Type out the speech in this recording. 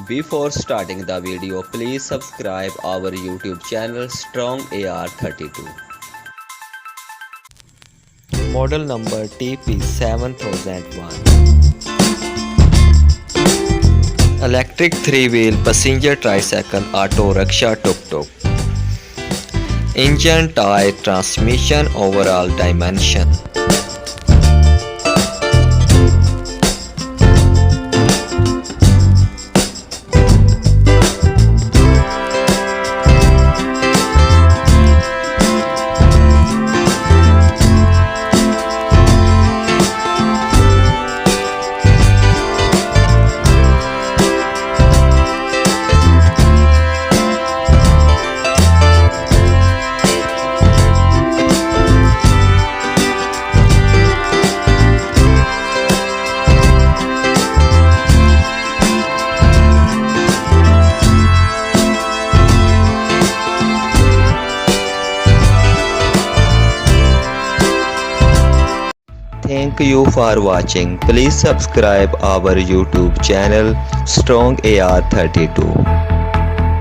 Before starting the video, please subscribe our YouTube channel Strong AR32. Model number TP7001. Electric 3-wheel passenger tricycle auto rickshaw tuk-tuk. Engine, tyre, transmission, overall dimension. Thank you for watching. Please subscribe our YouTube channel Strong AR32.